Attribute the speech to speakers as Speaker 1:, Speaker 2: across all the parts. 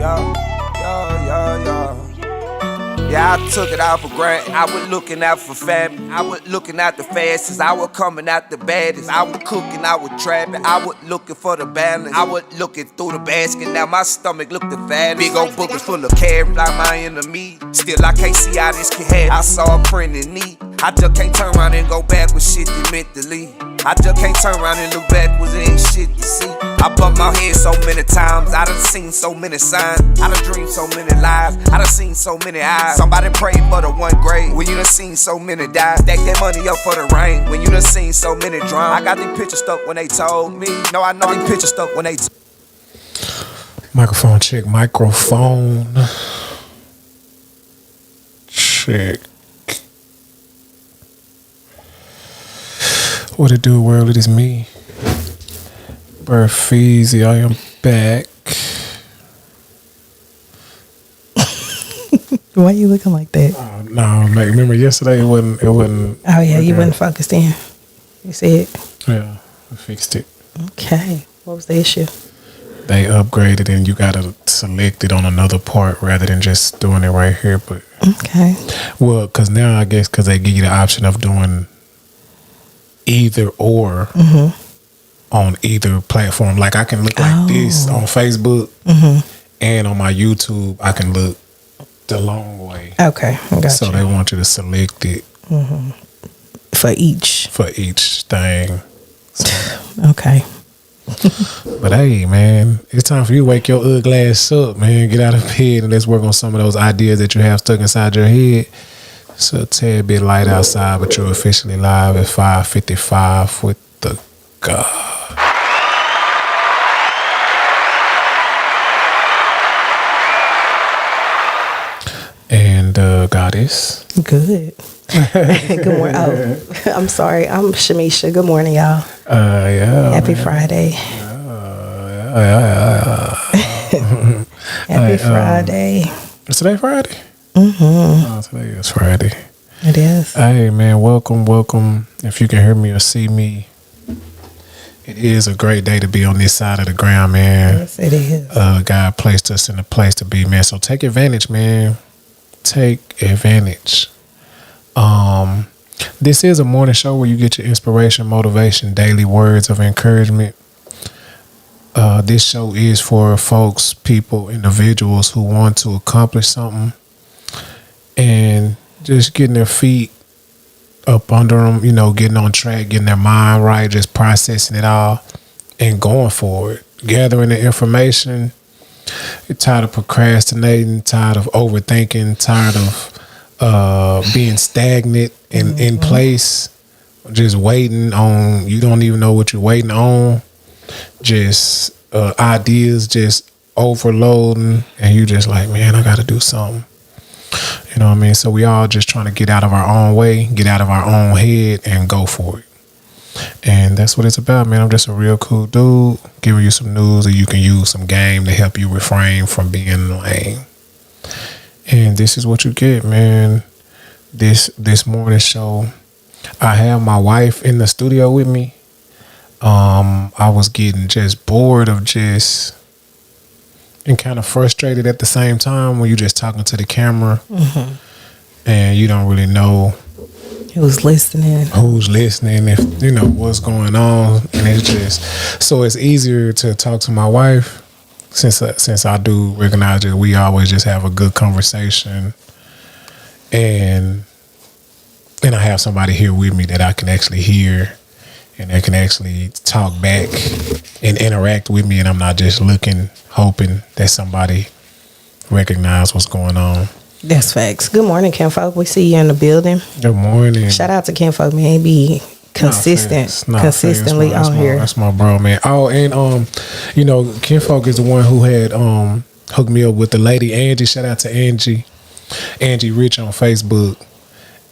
Speaker 1: Yeah, I took it out for granted. I was looking out for family. I was looking out the fastest. I was coming out the baddest. I was cooking, I was trapping. I was looking for the balance. I was looking through the basket. Now my stomach looked the fattest. Big old buckets full of carrots like my enemy. Still, I can't see how this can happen. I saw a print in me. I just can't turn around and go back with shit that meant to leave. I just can't turn around and look backwards, there ain't shit to see. I bumped my head so many times, I done seen so many signs. I done dreamed so many lives, I done seen so many eyes. Somebody prayed for the one grave, when you done seen so many die. Stack that money up for the rain, when you done seen so many drown. I got these pictures stuck when they told me. No, I know these pictures stuck when they
Speaker 2: Microphone check, microphone check. What it do, world? It is me, BearFeezie. I am back.
Speaker 3: Why you looking like that?
Speaker 2: No, like, remember yesterday it wasn't.
Speaker 3: Oh yeah, you wasn't focused in. You see it?
Speaker 2: Yeah, I fixed it.
Speaker 3: Okay. What was the issue?
Speaker 2: They upgraded and you gotta select it on another part rather than just doing it right here. But
Speaker 3: okay.
Speaker 2: Well, because now I guess because they give you the option of doing either or on either platform. Like I can look like this on Facebook and on my YouTube I can look the long way.
Speaker 3: Okay, gotcha.
Speaker 2: So they want you to select it
Speaker 3: For each
Speaker 2: thing. So.
Speaker 3: Okay.
Speaker 2: But hey, man, it's time for you to wake your ugly ass up, man. Get out of bed and let's work on some of those ideas that you have stuck inside your head. It's a tad bit light outside, but you're officially live at 5:55 with the God. And Goddess.
Speaker 3: Good. Good morning. Oh, I'm sorry. I'm Shamisha. Good morning, y'all.
Speaker 2: Yeah.
Speaker 3: Happy Friday. Happy Friday.
Speaker 2: Is today Friday? Oh, today is Friday.
Speaker 3: It is.
Speaker 2: Hey, man, welcome. If you can hear me or see me, it is a great day to be on this side of the ground, man.
Speaker 3: Yes, it is.
Speaker 2: God placed us in a place to be, man. So take advantage, man. Take advantage. This is a morning show where you get your inspiration, motivation, daily words of encouragement. This show is for folks, people, individuals who want to accomplish something and just getting their feet up under them, you know, getting on track, getting their mind right, just processing it all and going for it, gathering the information. You're tired of procrastinating, tired of overthinking, tired of being stagnant and in place, just waiting on, you don't even know what you're waiting on, just ideas just overloading, and you just like, man, I got to do something. You know what I mean? So we all just trying to get out of our own way, get out of our own head and go for it. And that's what it's about, man. I'm just a real cool dude giving you some news that you can use some game to help you refrain from being lame. And this is what you get, man. This morning show, I have my wife in the studio with me. I was getting just bored of just and kind of frustrated at the same time when you're just talking to the camera and you don't really know who's listening, if you know what's going on. And it's just, so it's easier to talk to my wife since I do recognize that we always just have a good conversation, and I have somebody here with me that I can actually hear and they can actually talk back and interact with me, and I'm not just looking, hoping that somebody recognize what's going on.
Speaker 3: That's facts. Good morning, Kinfolk. We see you in the building.
Speaker 2: Good morning.
Speaker 3: Shout out to Kinfolk, man. He be consistently on here.
Speaker 2: That's my bro, man. Oh, and you know, Kinfolk is the one who had hooked me up with the lady Angie. Shout out to Angie Rich on Facebook.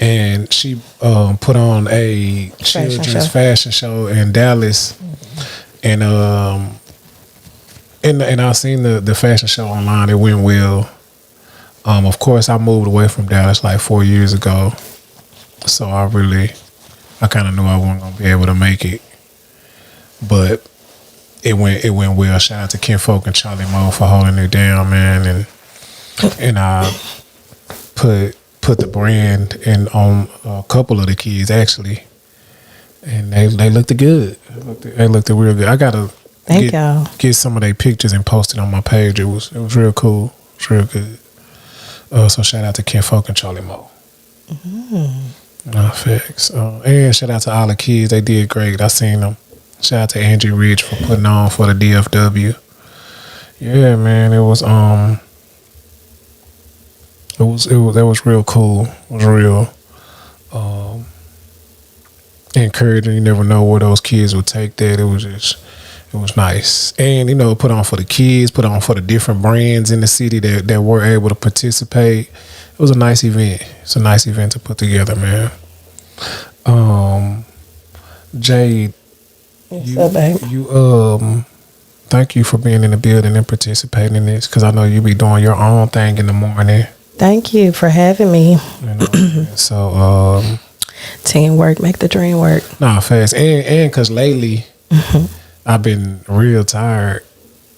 Speaker 2: And she put on a children's fashion show in Dallas, and I seen the fashion show online. It went well. Of course, I moved away from Dallas like 4 years ago, so I kind of knew I wasn't gonna be able to make it. But it went well. Shout out to Ken Folk and Charlie Moe for holding it down, man, and I put the brand in on a couple of the kids actually, and they looked good. They looked real good. I gotta get some of their pictures and post it on my page. It was real cool. It's real good. So shout out to Ken Folk and Charlie Moe. Facts. And shout out to all the kids. They did great. I seen them. Shout out to Angie Ridge for putting on for the DFW. Yeah, man. It was that was real cool. It was real encouraging. You never know where those kids would take that. It was nice. And, put on for the kids, put on for the different brands in the city that were able to participate. It was a nice event. It's a nice event to put together, man. Jade, you thank you for being in the building and participating in this, because I know you be doing your own thing in the morning.
Speaker 3: Thank you for having me.
Speaker 2: So
Speaker 3: teamwork make the dream work.
Speaker 2: Nah, fast. And because lately I've been real tired,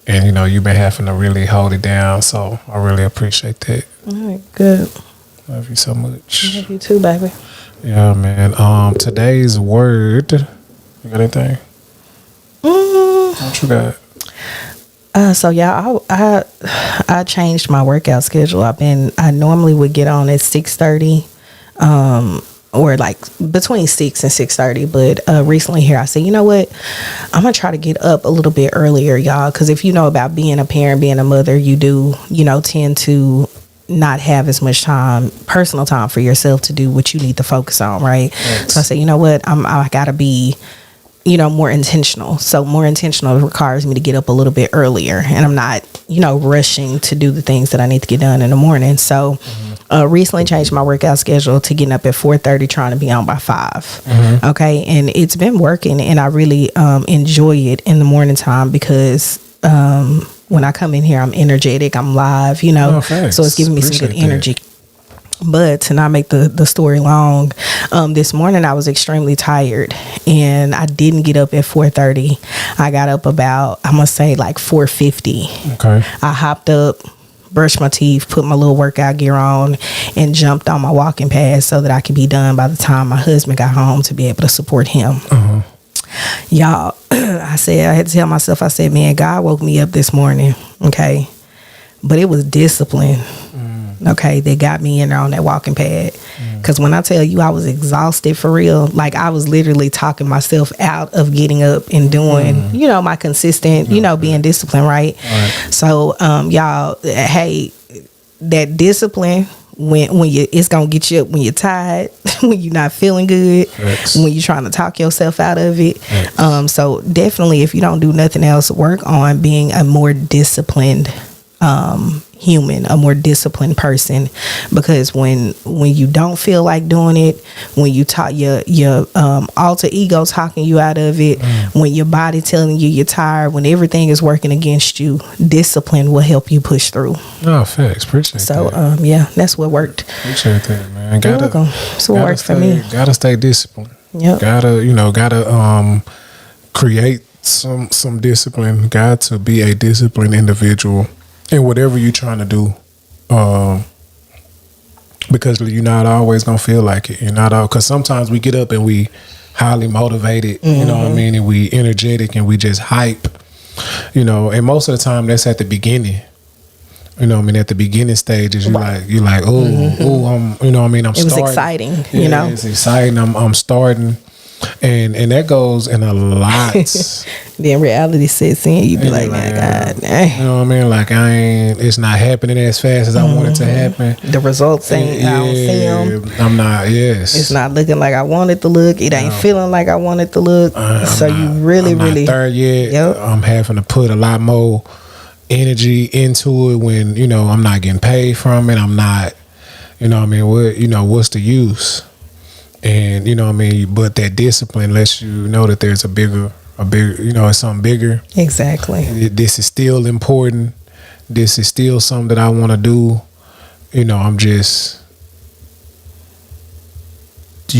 Speaker 2: and you've been having to really hold it down, so I really appreciate that.
Speaker 3: All right, good.
Speaker 2: Love you so much.
Speaker 3: Love you too, baby.
Speaker 2: Yeah, man. Today's word, you got anything? What you got?
Speaker 3: So yeah, I changed my workout schedule. I normally would get on at 6:30, or like between 6 and 6:30. But recently here, I said, you know what? I'm gonna try to get up a little bit earlier, y'all. Because if you know about being a parent, being a mother, you do, tend to not have as much time, personal time for yourself to do what you need to focus on, right? Thanks. So I said, you know what? I gotta be, more intentional. So more intentional requires me to get up a little bit earlier, and I'm not, rushing to do the things that I need to get done in the morning. So recently changed my workout schedule to getting up at 4:30, trying to be on by 5. Okay. And it's been working, and I really enjoy it in the morning time because when I come in here, I'm energetic, I'm live, so it's giving me some good energy. But to not make the story long, this morning I was extremely tired, and I didn't get up at 4:30. I got up about, I'm gonna say like 4:50. Okay. I hopped up, brushed my teeth, put my little workout gear on, and jumped on my walking pad so that I could be done by the time my husband got home to be able to support him. Y'all, I had to tell myself, I said, man, God woke me up this morning, okay? But it was discipline. Okay, they got me in there on that walking pad. Because when I tell you I was exhausted for real, like I was literally talking myself out of getting up and doing, my consistent, being disciplined, right? So, y'all, hey, that discipline, when it's gonna get you up when you're tired, when you're not feeling good, when you're trying to talk yourself out of it. So definitely, if you don't do nothing else, work on being a more disciplined human, a more disciplined person, because when you don't feel like doing it, when you talk your alter ego talking you out of it, when your body telling you you're tired, when everything is working against you, discipline will help you push through.
Speaker 2: Oh, thanks. Appreciate that.
Speaker 3: So yeah, that's what worked.
Speaker 2: Appreciate that, man.
Speaker 3: You're welcome. That's what worked for me.
Speaker 2: Gotta stay disciplined.
Speaker 3: Yep.
Speaker 2: Gotta create some discipline. Got to be a disciplined individual in whatever you're trying to do, because you're not always gonna feel like it. You're not because sometimes we get up and we highly motivated, you know what I mean, and we energetic and we just hype, and most of the time that's at the beginning. At the beginning stages, you're like, I'm, I'm starting.
Speaker 3: It was exciting,
Speaker 2: it's exciting. I'm starting. And that goes in a lot.
Speaker 3: Then reality sets in. You be like, man, God dang.
Speaker 2: You know what I mean? Like it's not happening as fast as I want it to happen.
Speaker 3: The results ain't. I don't see them.
Speaker 2: I'm not. Yes.
Speaker 3: It's not looking like I want it to look. It ain't feeling like I want it to look. So you really,
Speaker 2: I'm not there yet.
Speaker 3: Yep.
Speaker 2: I'm having to put a lot more energy into it when I'm not getting paid from it. I'm not. What's the use? And but that discipline lets you know that there's a bigger, it's something bigger.
Speaker 3: Exactly.
Speaker 2: This is still important. This is still something that I want to do. You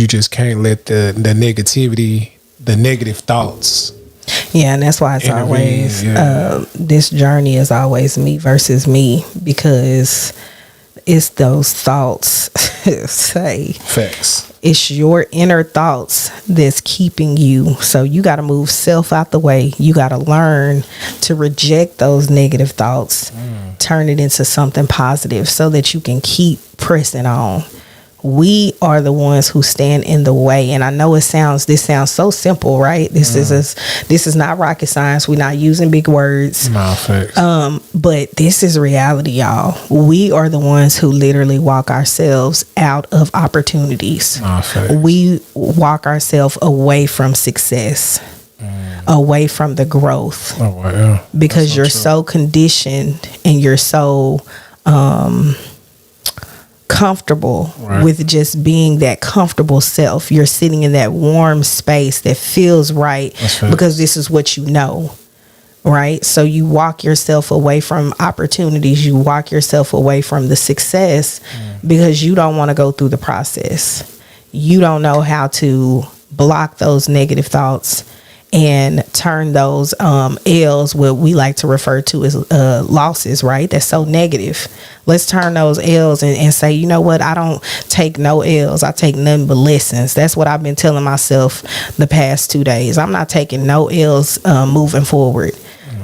Speaker 2: just can't let the negativity, the negative thoughts
Speaker 3: Yeah, and that's why it's always this journey is always me versus me, because it's those thoughts. Say
Speaker 2: Facts.
Speaker 3: it's your inner thoughts that's keeping you. So you got to move self out the way. You got to learn to reject those negative thoughts, turn it into something positive so that you can keep pressing on. We are the ones who stand in the way. And I know this sounds so simple, right? This is not rocket science. We're not using big words.
Speaker 2: No, facts.
Speaker 3: But this is reality, y'all. We are the ones who literally walk ourselves out of opportunities.
Speaker 2: No, facts.
Speaker 3: We walk ourselves away from success, away from the growth.
Speaker 2: Oh, wow, yeah.
Speaker 3: Because you're so conditioned and you're so comfortable with just being that comfortable self. You're sitting in that warm space that feels right because this is what you know, right? So you walk yourself away from opportunities. You walk yourself away from the success because you don't want to go through the process. You don't know how to block those negative thoughts and turn those L's, what we like to refer to as losses, right? That's so negative. Let's turn those L's and say, you know what? I don't take no L's. I take nothing but lessons. That's what I've been telling myself the past 2 days. I'm not taking no L's moving forward.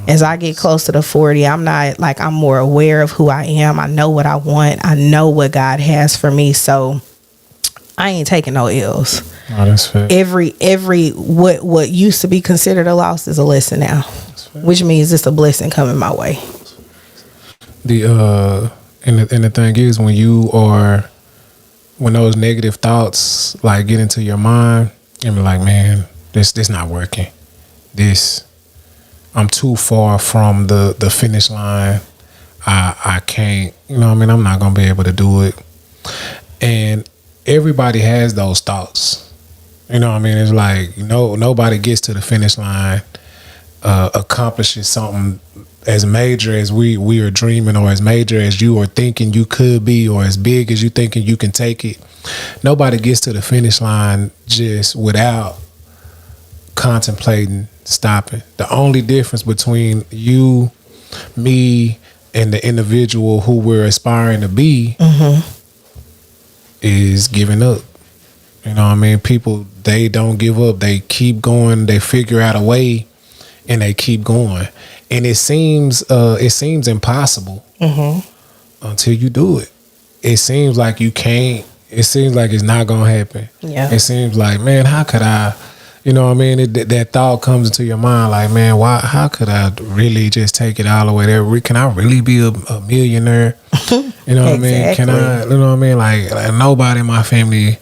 Speaker 3: As I get closer to 40, I'm more aware of who I am. I know what I want. I know what God has for me. So I ain't taking no L's.
Speaker 2: Oh, that's fair.
Speaker 3: Every what used to be considered a loss is a lesson now, which means it's a blessing coming my way.
Speaker 2: The thing is, when those negative thoughts like get into your mind and be like, man, this not working. I'm too far from the finish line. I can't, I'm not gonna be able to do it. And everybody has those thoughts. It's like, nobody gets to the finish line, accomplishes something as major as we are dreaming, or as major as you are thinking you could be, or as big as you thinking you can take it. Nobody gets to the finish line just without contemplating stopping. The only difference between you, me, and the individual who we're aspiring to be is giving up. People, they don't give up. They keep going. They figure out a way, and they keep going. And it seems impossible until you do it. It seems like you can't. It seems like it's not gonna happen.
Speaker 3: Yeah.
Speaker 2: It seems like, man, how could I? That thought comes into your mind, like, man, why? How could I really just take it all the way there? Can I really be a millionaire? You know what I mean? Can I? You know what I mean? Like nobody in my family.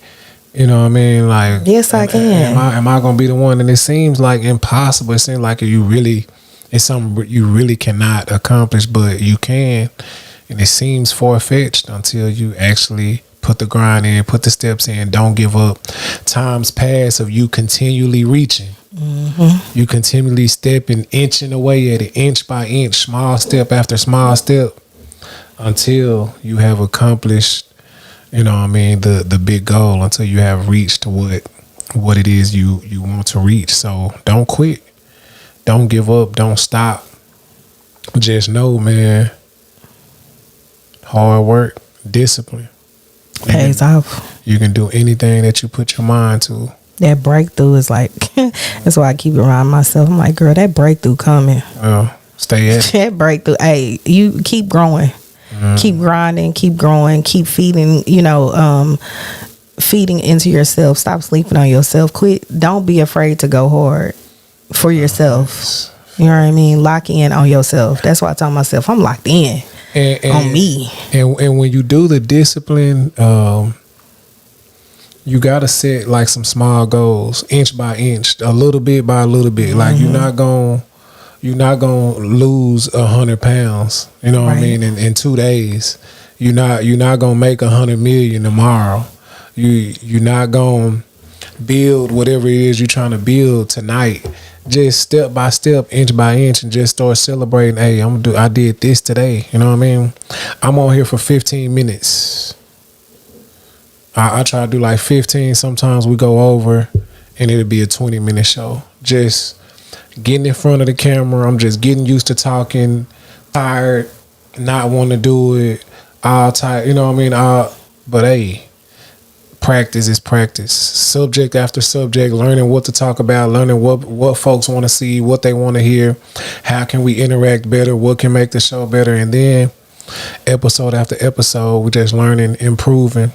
Speaker 2: You know what I mean? Like,
Speaker 3: yes, I can.
Speaker 2: Am I gonna be the one? And it seems like impossible. It seems like it's something you really cannot accomplish, but you can. And it seems far-fetched until you actually put the grind in, put the steps in, don't give up. Times pass of you continually reaching. You continually stepping, inching away at it, inch by inch, small step after small step, until you have accomplished, the big goal, until you have reached what it is you want to reach. So don't quit. Don't give up. Don't stop. Just know, man, hard work, discipline
Speaker 3: pays off.
Speaker 2: You can do anything that you put your mind to.
Speaker 3: That breakthrough is like, that's why I keep reminding myself. I'm like, girl, that breakthrough coming.
Speaker 2: Stay at it.
Speaker 3: That breakthrough. Hey, you keep growing. Keep grinding, keep growing, keep feeding, feeding into yourself. Stop sleeping on yourself. Quit. Don't be afraid to go hard for yourself. You know what I mean? Lock in on yourself. That's why I tell myself I'm locked in on me.
Speaker 2: And when you do the discipline, you gotta set like some small goals, inch by inch, a little bit by a little bit. Like you're not gonna lose 100 pounds. You know what I mean? In 2 days, you're not gonna make 100 million tomorrow. You're not gonna build whatever it is you're trying to build tonight. Just step by step, inch by inch, and just start celebrating. Hey, I did this today. You know what I mean? I'm on here for 15 minutes. I try to do like 15. Sometimes we go over, and it'll be a 20-minute show. Just getting in front of the camera. I'm just getting used to talking, tired, not wanting to do it, all tired. You know what I mean? But hey, practice is practice. Subject after subject, learning what to talk about, learning what folks want to see, what they want to hear, how can we interact better, what can make the show better, and then episode after episode, we're just learning, improving,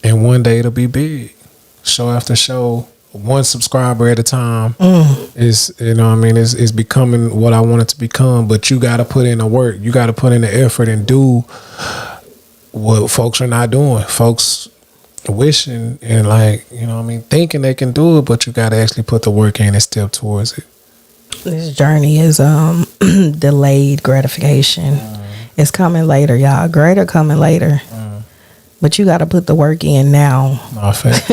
Speaker 2: and one day it'll be big. Show after show, one subscriber at a time. Is, you know what I mean, it's becoming what I want it to become. But you got to put in the work, you got to put in the effort and do what folks are not doing. Folks wishing and, like, you know what I mean, thinking they can do it, but you got to actually put the work in and step towards it.
Speaker 3: This journey is delayed gratification. It's coming later, y'all. Greater coming later. But you got to put the work in now.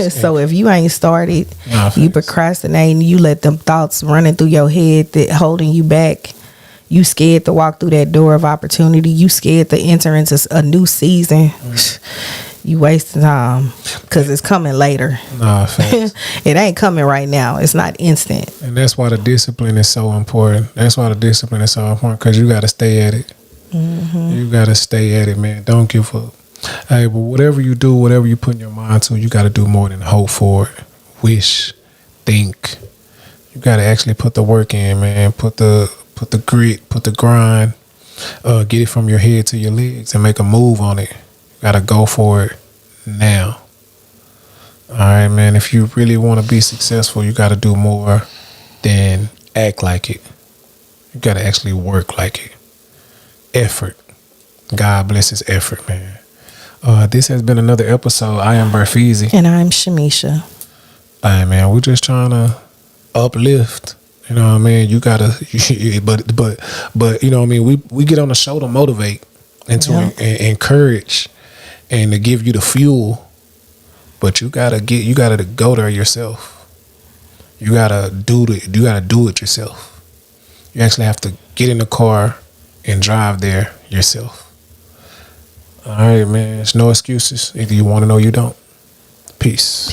Speaker 3: So if you ain't started, you procrastinating, you let them thoughts running through your head that holding you back. You scared to walk through that door of opportunity. You scared to enter into a new season. You wasting time because it's coming later. It ain't coming right now. It's not instant.
Speaker 2: And that's why the discipline is so important. That's why the discipline is so important, because you got to stay at it. You got to stay at it, man. Don't give up. Hey, but whatever you do, whatever you put in your mind to, you got to do more than hope for it. Wish, think. You got to actually put the work in, man. Put the grit, put the grind. Get it from your head to your legs and make a move on it. You got to go for it now. All right, man. If you really want to be successful, you got to do more than act like it. You got to actually work like it. Effort. God bless his effort, man. This has been another episode. I am BearFeezie.
Speaker 3: And I'm Shamisha.
Speaker 2: Hey, man, we're just trying to uplift. You know what I mean? You gotta, but you know what I mean? We get on the show to motivate and to encourage and to give you the fuel. But you gotta go there yourself. You gotta do it yourself. You actually have to get in the car and drive there yourself. All right, man. It's no excuses. Either you want to know, you don't. Peace.